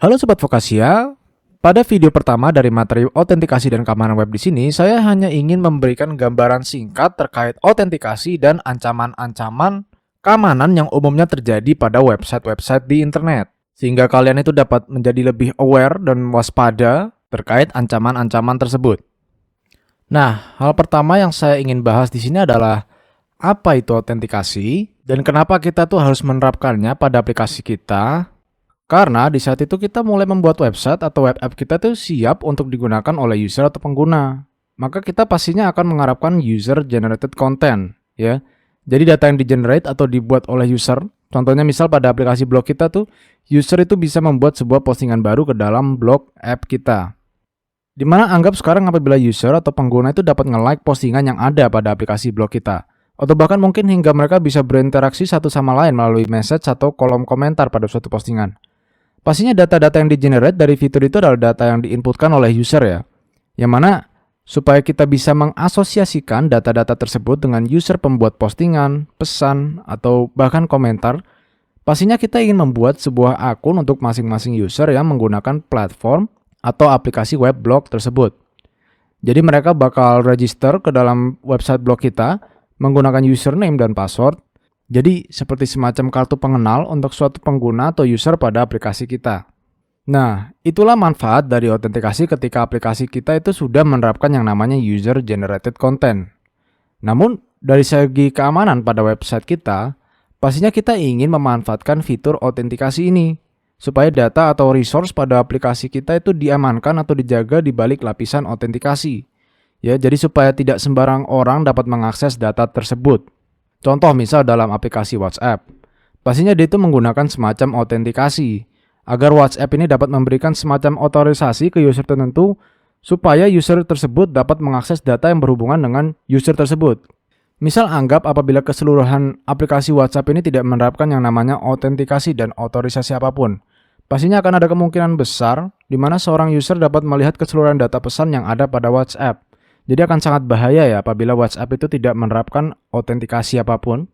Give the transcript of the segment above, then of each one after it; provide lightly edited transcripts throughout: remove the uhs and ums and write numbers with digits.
Halo Sobat Vokasia, pada video pertama dari materi autentikasi dan keamanan web di sini, saya hanya ingin memberikan gambaran singkat terkait autentikasi dan ancaman-ancaman keamanan yang umumnya terjadi pada website-website di internet. Sehingga kalian itu dapat menjadi lebih aware dan waspada terkait ancaman-ancaman tersebut. Nah, hal pertama yang saya ingin bahas di sini adalah apa itu autentikasi dan kenapa kita tuh harus menerapkannya pada aplikasi kita. Karena di saat itu kita mulai membuat website atau web app kita tuh siap untuk digunakan oleh user atau pengguna. Maka kita pastinya akan mengharapkan user generated content, ya. Jadi data yang di-generate atau dibuat oleh user, contohnya misal pada aplikasi blog kita tuh, user itu bisa membuat sebuah postingan baru ke dalam blog app kita. Dimana anggap sekarang apabila user atau pengguna itu dapat nge-like postingan yang ada pada aplikasi blog kita. Atau bahkan mungkin hingga mereka bisa berinteraksi satu sama lain melalui message atau kolom komentar pada suatu postingan. Pastinya data-data yang di-generate dari fitur itu adalah data yang diinputkan oleh user ya. Yang mana supaya kita bisa mengasosiasikan data-data tersebut dengan user pembuat postingan, pesan, atau bahkan komentar, pastinya kita ingin membuat sebuah akun untuk masing-masing user yang menggunakan platform atau aplikasi web blog tersebut. Jadi mereka bakal register ke dalam website blog kita menggunakan username dan password. Jadi seperti semacam kartu pengenal untuk suatu pengguna atau user pada aplikasi kita. Nah, itulah manfaat dari autentikasi ketika aplikasi kita itu sudah menerapkan yang namanya user generated content. Namun, dari segi keamanan pada website kita, pastinya kita ingin memanfaatkan fitur autentikasi ini supaya data atau resource pada aplikasi kita itu diamankan atau dijaga di balik lapisan autentikasi. Ya, jadi supaya tidak sembarang orang dapat mengakses data tersebut. Contoh misal dalam aplikasi WhatsApp, pastinya dia itu menggunakan semacam autentikasi agar WhatsApp ini dapat memberikan semacam otorisasi ke user tertentu supaya user tersebut dapat mengakses data yang berhubungan dengan user tersebut. Misal anggap apabila keseluruhan aplikasi WhatsApp ini tidak menerapkan yang namanya autentikasi dan otorisasi apapun, pastinya akan ada kemungkinan besar di mana seorang user dapat melihat keseluruhan data pesan yang ada pada WhatsApp. Jadi akan sangat bahaya ya apabila WhatsApp itu tidak menerapkan autentikasi apapun.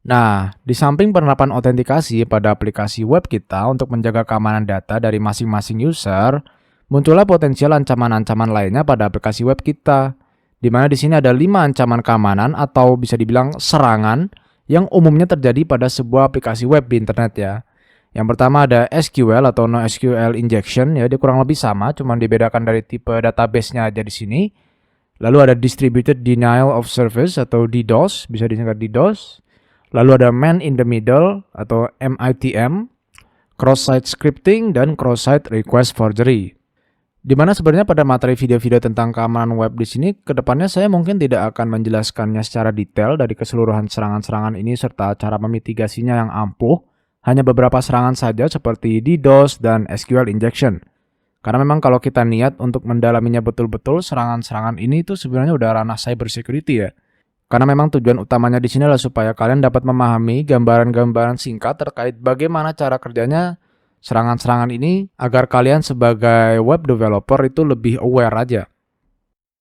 Nah, di samping penerapan autentikasi pada aplikasi web kita untuk menjaga keamanan data dari masing-masing user, muncullah potensial ancaman-ancaman lainnya pada aplikasi web kita. Di mana di sini ada 5 ancaman keamanan atau bisa dibilang serangan yang umumnya terjadi pada sebuah aplikasi web di internet ya. Yang pertama ada SQL atau NoSQL injection ya, dia kurang lebih sama, cuma dibedakan dari tipe database-nya aja di sini. Lalu ada distributed denial of service atau DDoS, bisa disingkat DDoS. Lalu ada man in the middle atau MITM, cross-site scripting dan cross-site request forgery. Dimana sebenarnya pada materi video-video tentang keamanan web di sini, kedepannya saya mungkin tidak akan menjelaskannya secara detail dari keseluruhan serangan-serangan ini serta cara memitigasinya yang ampuh. Hanya beberapa serangan saja seperti DDoS dan SQL injection. Karena memang kalau kita niat untuk mendalaminya betul-betul, serangan-serangan ini tuh sebenarnya udah ranah cyber security ya. Karena memang tujuan utamanya di sini adalah supaya kalian dapat memahami gambaran-gambaran singkat terkait bagaimana cara kerjanya serangan-serangan ini agar kalian sebagai web developer itu lebih aware aja.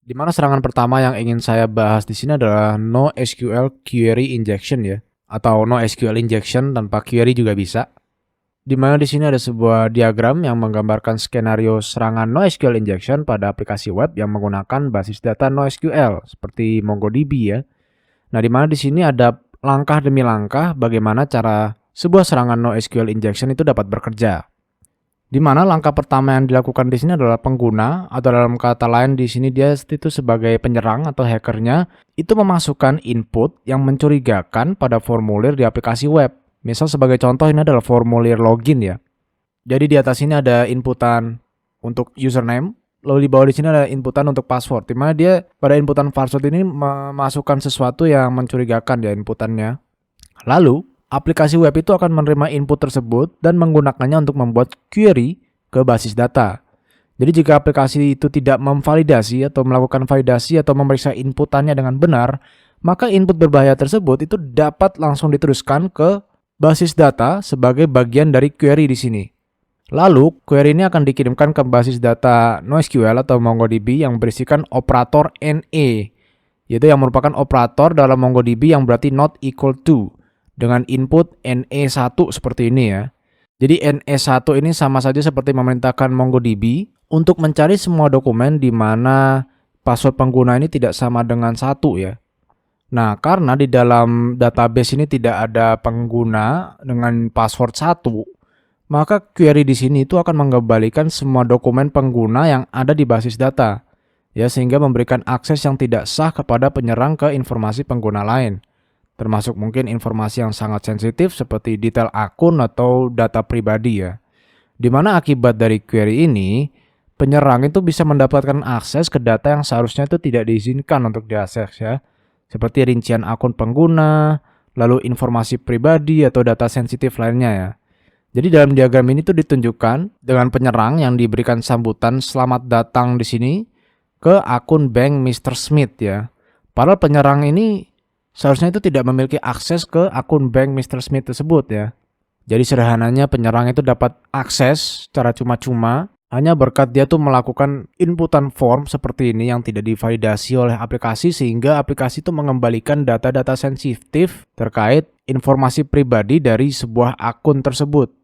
Dimana serangan pertama yang ingin saya bahas di sini adalah NoSQL query injection ya. Atau NoSQL injection tanpa query juga bisa. Di mana di sini ada sebuah diagram yang menggambarkan skenario serangan NoSQL injection pada aplikasi web yang menggunakan basis data NoSQL seperti MongoDB ya. Nah, di mana di sini ada langkah demi langkah bagaimana cara sebuah serangan NoSQL injection itu dapat bekerja. Di mana langkah pertama yang dilakukan di sini adalah pengguna atau dalam kata lain di sini dia itu sebagai penyerang atau hackernya itu memasukkan input yang mencurigakan pada formulir di aplikasi web. Misal sebagai contoh ini adalah formulir login ya. Jadi di atas ini ada inputan untuk username, lalu di bawah di sini ada inputan untuk password. Di mana dia pada inputan password ini memasukkan sesuatu yang mencurigakan ya inputannya. Lalu aplikasi web itu akan menerima input tersebut dan menggunakannya untuk membuat query ke basis data. Jadi jika aplikasi itu tidak memvalidasi atau melakukan validasi atau memeriksa inputannya dengan benar, maka input berbahaya tersebut itu dapat langsung diteruskan ke basis data sebagai bagian dari query di sini. Lalu, query ini akan dikirimkan ke basis data NoSQL atau MongoDB yang berisikan operator NA, yaitu yang merupakan operator dalam MongoDB yang berarti not equal to, dengan input NE1 seperti ini ya. Jadi NE1 ini sama saja seperti memerintahkan MongoDB untuk mencari semua dokumen di mana password pengguna ini tidak sama dengan 1 ya. Nah, karena di dalam database ini tidak ada pengguna dengan password 1, maka query di sini itu akan mengembalikan semua dokumen pengguna yang ada di basis data, ya, sehingga memberikan akses yang tidak sah kepada penyerang ke informasi pengguna lain, termasuk mungkin informasi yang sangat sensitif seperti detail akun atau data pribadi ya. Dimana akibat dari query ini, penyerang itu bisa mendapatkan akses ke data yang seharusnya itu tidak diizinkan untuk diakses ya, seperti rincian akun pengguna, lalu informasi pribadi atau data sensitif lainnya ya. Jadi dalam diagram ini tuh ditunjukkan dengan penyerang yang diberikan sambutan selamat datang di sini ke akun bank Mr. Smith ya. Padahal penyerang ini seharusnya itu tidak memiliki akses ke akun bank Mr. Smith tersebut ya. Jadi sederhananya penyerang itu dapat akses secara cuma-cuma hanya berkat dia tuh melakukan inputan form seperti ini yang tidak divalidasi oleh aplikasi, sehingga aplikasi itu mengembalikan data-data sensitif terkait informasi pribadi dari sebuah akun tersebut.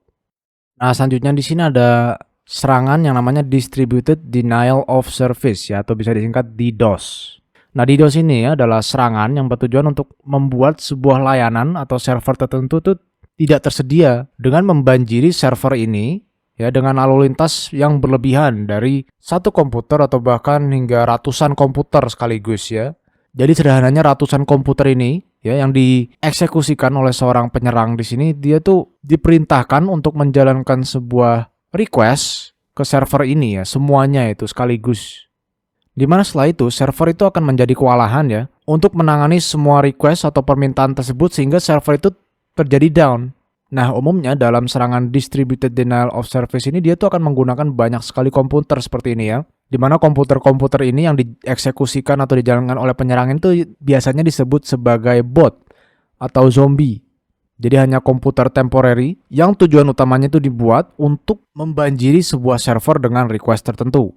Nah, selanjutnya di sini ada serangan yang namanya Distributed Denial of Service ya, atau bisa disingkat DDoS. Nah, DDoS ini ya adalah serangan yang bertujuan untuk membuat sebuah layanan atau server tertentu tuh tidak tersedia dengan membanjiri server ini ya dengan lalu lintas yang berlebihan dari satu komputer atau bahkan hingga ratusan komputer sekaligus ya. Jadi sederhananya ratusan komputer ini ya yang dieksekusikan oleh seorang penyerang di sini, dia tuh diperintahkan untuk menjalankan sebuah request ke server ini ya, semuanya itu sekaligus. Dimana setelah itu server itu akan menjadi kewalahan ya untuk menangani semua request atau permintaan tersebut sehingga server itu terjadi down. Nah, umumnya dalam serangan Distributed Denial of Service ini dia tuh akan menggunakan banyak sekali komputer seperti ini ya. Di mana komputer-komputer ini yang dieksekusikan atau dijalankan oleh penyerang itu biasanya disebut sebagai bot atau zombie. Jadi hanya komputer temporary yang tujuan utamanya itu dibuat untuk membanjiri sebuah server dengan request tertentu.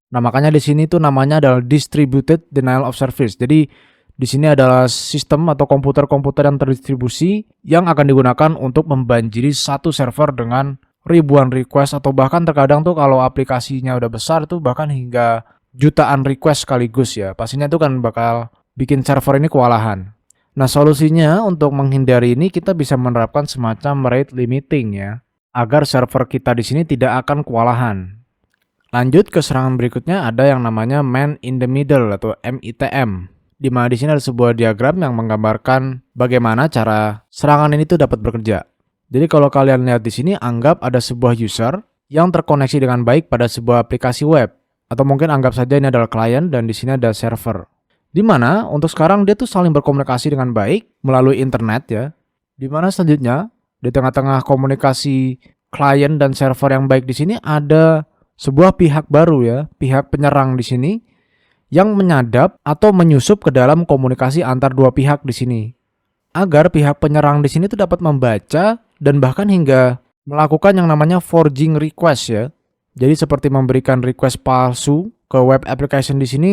Nah, makanya di sini tuh namanya adalah Distributed Denial of Service. Jadi di sini adalah sistem atau komputer-komputer yang terdistribusi yang akan digunakan untuk membanjiri satu server dengan ribuan request, atau bahkan terkadang tuh kalau aplikasinya udah besar tuh bahkan hingga jutaan request sekaligus ya. Pastinya tuh kan bakal bikin server ini kewalahan. Nah, solusinya untuk menghindari ini kita bisa menerapkan semacam rate limiting ya, agar server kita di sini tidak akan kewalahan. Lanjut ke serangan berikutnya, ada yang namanya Man in the Middle atau MITM. Di mana di sini ada sebuah diagram yang menggambarkan bagaimana cara serangan ini tuh dapat bekerja. Jadi kalau kalian lihat di sini, anggap ada sebuah user yang terkoneksi dengan baik pada sebuah aplikasi web, atau mungkin anggap saja ini adalah klien dan di sini ada server. Di mana untuk sekarang dia tuh saling berkomunikasi dengan baik melalui internet ya. Di mana selanjutnya di tengah-tengah komunikasi klien dan server yang baik di sini ada sebuah pihak baru ya, pihak penyerang di sini yang menyadap atau menyusup ke dalam komunikasi antar dua pihak di sini, agar pihak penyerang di sini tuh dapat membaca dan bahkan hingga melakukan yang namanya forging request ya. Jadi seperti memberikan request palsu ke web application di sini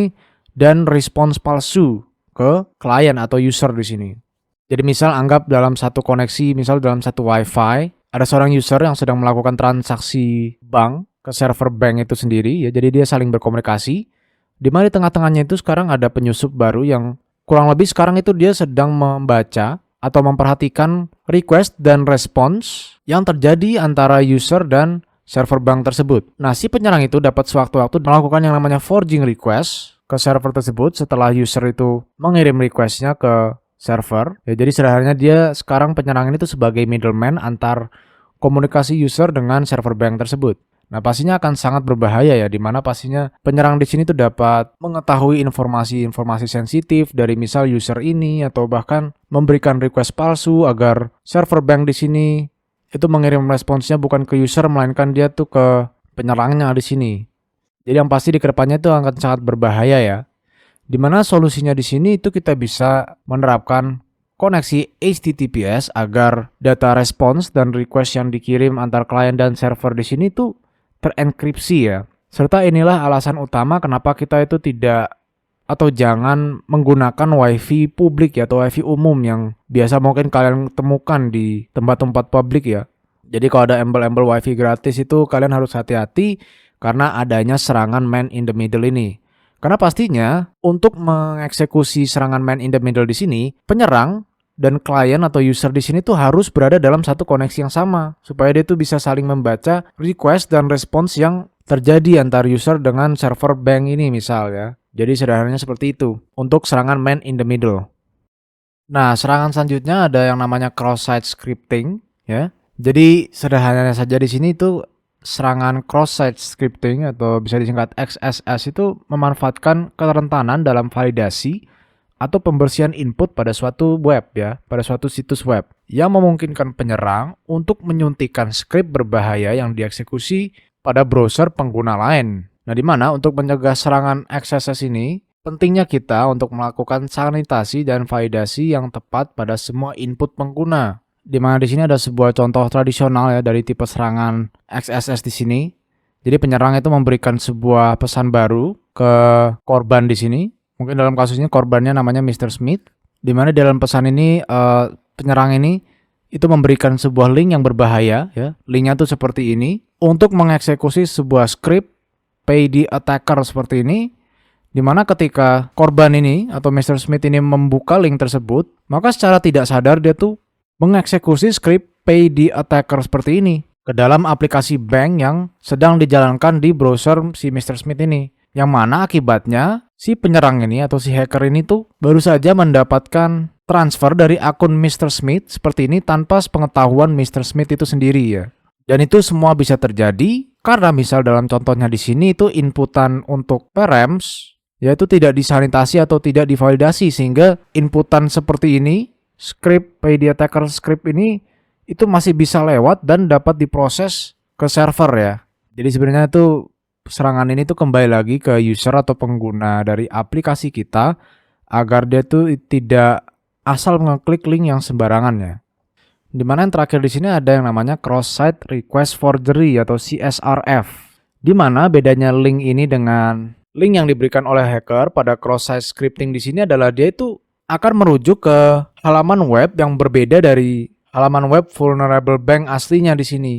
dan response palsu ke klien atau user di sini. Jadi misal anggap dalam satu koneksi, misal dalam satu wifi, ada seorang user yang sedang melakukan transaksi bank ke server bank itu sendiri ya. Jadi dia saling berkomunikasi. Di mana di tengah-tengahnya itu sekarang ada penyusup baru yang kurang lebih sekarang itu dia sedang membaca atau memperhatikan request dan response yang terjadi antara user dan server bank tersebut. Nah, si penyerang itu dapat sewaktu-waktu melakukan yang namanya forging request ke server tersebut setelah user itu mengirim requestnya ke server. Ya, jadi sederhananya dia sekarang penyerang ini tuh sebagai middleman antar komunikasi user dengan server bank tersebut. Nah, pastinya akan sangat berbahaya ya, dimana pastinya penyerang di sini tuh dapat mengetahui informasi-informasi sensitif dari misal user ini, atau bahkan memberikan request palsu agar server bank di sini itu mengirim responsnya bukan ke user melainkan dia tuh ke penyerangnya di sini. Jadi yang pasti di kedepannya itu akan sangat berbahaya ya. Dimana solusinya di sini itu kita bisa menerapkan koneksi HTTPS agar data response dan request yang dikirim antar klien dan server di sini tuh terenkripsi ya. Serta inilah alasan utama kenapa kita itu tidak atau jangan menggunakan wifi publik ya, atau wifi umum yang biasa mungkin kalian temukan di tempat-tempat publik ya. Jadi kalau ada embel-embel WiFi gratis itu kalian harus hati-hati karena adanya serangan man in the middle ini. Karena pastinya untuk mengeksekusi serangan man in the middle di sini, penyerang dan klien atau user di sini tuh harus berada dalam satu koneksi yang sama supaya dia tuh bisa saling membaca request dan response yang terjadi antar user dengan server bank ini misal ya. Jadi sederhananya seperti itu untuk serangan man in the middle. Nah, serangan selanjutnya ada yang namanya cross-site scripting ya. Jadi sederhananya saja di sini itu serangan cross-site scripting atau bisa disingkat XSS itu memanfaatkan kerentanan dalam validasi atau pembersihan input pada suatu web ya, pada suatu situs web yang memungkinkan penyerang untuk menyuntikkan skrip berbahaya yang dieksekusi pada browser pengguna lain. Nah, di mana untuk mencegah serangan XSS ini, pentingnya kita untuk melakukan sanitasi dan validasi yang tepat pada semua input pengguna. Di mana di sini ada sebuah contoh tradisional ya dari tipe serangan XSS di sini. Jadi penyerang itu memberikan sebuah pesan baru ke korban di sini. Mungkin dalam kasus ini korbannya namanya Mr. Smith. Di mana dalam pesan ini penyerang ini itu memberikan sebuah link yang berbahaya ya. Linknya tuh seperti ini untuk mengeksekusi sebuah script payD attacker seperti ini. Di mana ketika korban ini atau Mr. Smith ini membuka link tersebut, maka secara tidak sadar dia tuh mengeksekusi script payD attacker seperti ini ke dalam aplikasi bank yang sedang dijalankan di browser si Mr. Smith ini. Yang mana akibatnya si penyerang ini atau si hacker ini tuh baru saja mendapatkan transfer dari akun Mr. Smith seperti ini tanpa sepengetahuan Mr. Smith itu sendiri ya. Dan itu semua bisa terjadi karena misal dalam contohnya di sini itu inputan untuk params yaitu tidak disanitasi atau tidak divalidasi sehingga inputan seperti ini script payD attacker script ini itu masih bisa lewat dan dapat diproses ke server ya. Jadi sebenarnya itu serangan ini tuh kembali lagi ke user atau pengguna dari aplikasi kita agar dia tuh tidak asal mengeklik link yang sembarangan ya. Dimana yang terakhir di sini ada yang namanya cross-site request forgery atau CSRF. Dimana bedanya link ini dengan link yang diberikan oleh hacker pada cross-site scripting di sini adalah dia itu akan merujuk ke halaman web yang berbeda dari halaman web vulnerable bank aslinya di sini.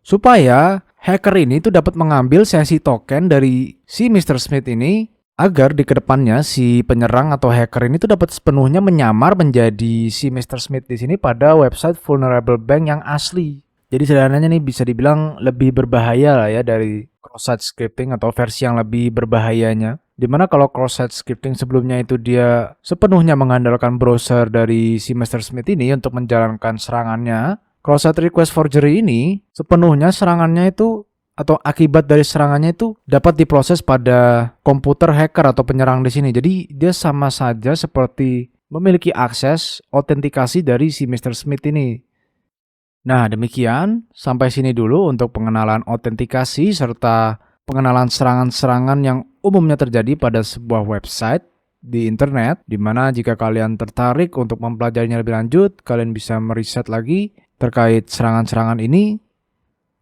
Supaya hacker ini tuh dapat mengambil sesi token dari si Mr. Smith ini agar di kedepannya si penyerang atau hacker ini tuh dapat sepenuhnya menyamar menjadi si Mr. Smith di sini pada website vulnerable bank yang asli. Jadi sederhananya nih bisa dibilang lebih berbahaya lah ya dari cross-site scripting atau versi yang lebih berbahayanya. Dimana kalau cross-site scripting sebelumnya itu dia sepenuhnya mengandalkan browser dari si Mr. Smith ini untuk menjalankan serangannya, cross-site request forgery ini sepenuhnya serangannya itu atau akibat dari serangannya itu dapat diproses pada komputer hacker atau penyerang di sini. Jadi dia sama saja seperti memiliki akses autentikasi dari si Mr. Smith ini. Nah, demikian sampai sini dulu untuk pengenalan autentikasi serta pengenalan serangan-serangan yang umumnya terjadi pada sebuah website di internet, di mana jika kalian tertarik untuk mempelajarinya lebih lanjut, kalian bisa meriset lagi terkait serangan-serangan ini.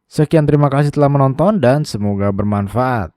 Sekian, terima kasih telah menonton dan semoga bermanfaat.